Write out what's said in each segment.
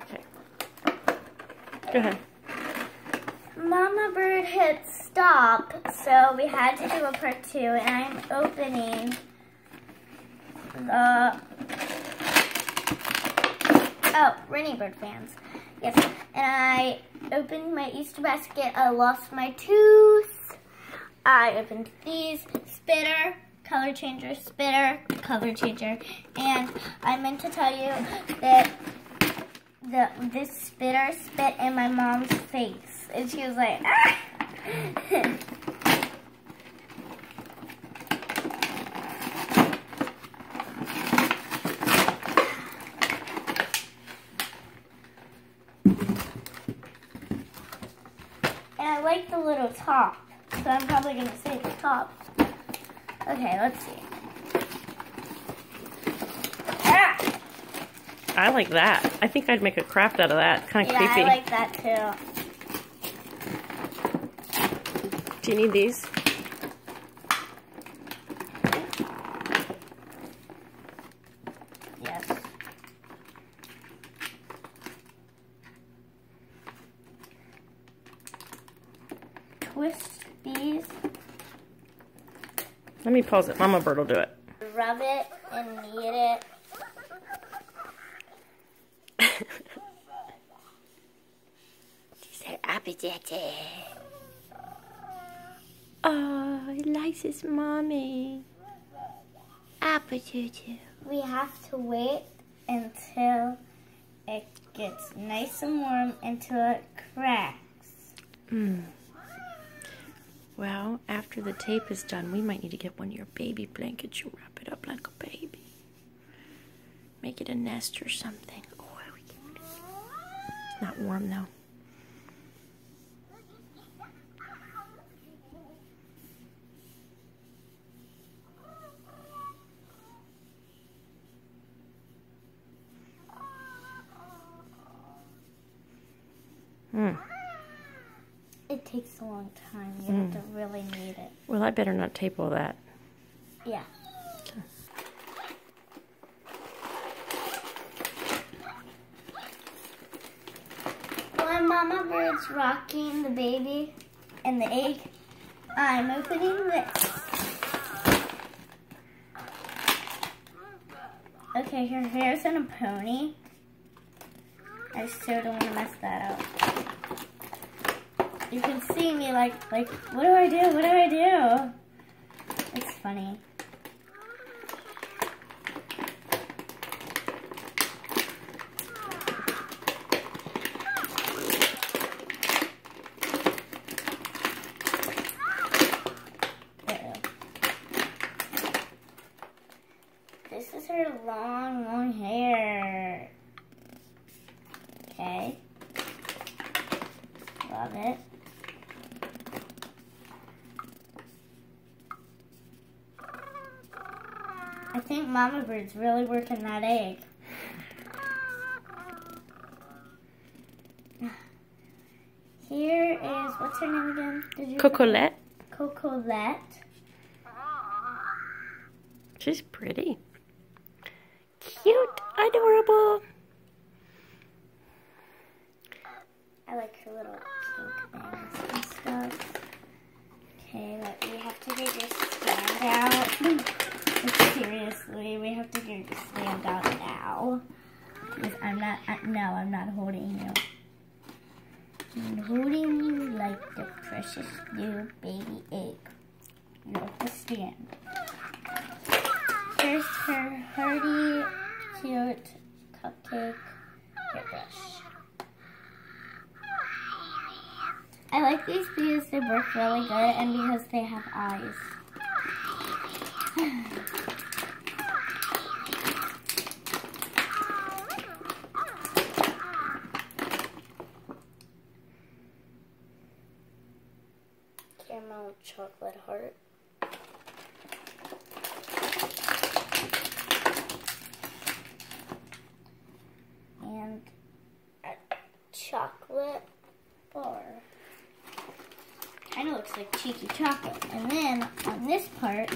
Okay. Go ahead. Mama Bird hit stop, so we had to do a part 2, and I'm opening the... Oh, Wrenie Bird fans. Yes, and I opened my Easter basket. I lost my tooth. I opened these, spitter, color changer, spitter, color changer, and I meant to tell you that this spitter spit in my mom's face, and she was like, ah! And I like the little top, so I'm probably going to save the top. Okay, let's see. Ah! I like that. I think I'd make a craft out of that. Kind of creepy. Yeah, I like that too. Do you need these? Yes. Twist these. Let me pause it. Mama Bird will do it. Rub it and knead it. She's her appetite. Oh, Eliza's mommy. Appetite. We have to wait until it gets nice and warm until it cracks. Well, after the tape is done, we might need to get one of your baby blankets. You wrap it up like a baby. Make it a nest or something. Oh, it's not warm though. It takes a long time. You have to really knead it. Well, I better not tape all that. Yeah. Okay. When Mama Bird's rocking the baby and the egg, I'm opening this. Okay, her hair's in a pony. I so don't want to mess that up. You can see me like, what do I do? What do I do? It's funny. This is her long, long hair. Okay. Love it. I think Mama Bird's really working that egg. Here is, what's her name again? Cocolette. Cocolette. She's pretty. Cute. Adorable. I like her little pink things and stuff. Okay, we have to get your stand out. Seriously, we have to get your stand out now. Because I'm not holding you. I'm holding you like the precious little baby egg. No, the stand. Here's her hearty, cute cupcake hairbrush. I like these because they work really good and because they have eyes. Caramel chocolate heart. And a chocolate bar. Kind of looks like cheeky chocolate. And then on this part,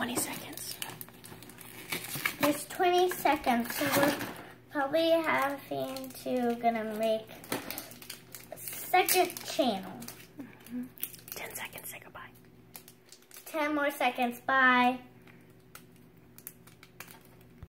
20 seconds. There's 20 seconds, so we're probably having to gonna make a second channel. 10 seconds, say goodbye. 10 more seconds, bye.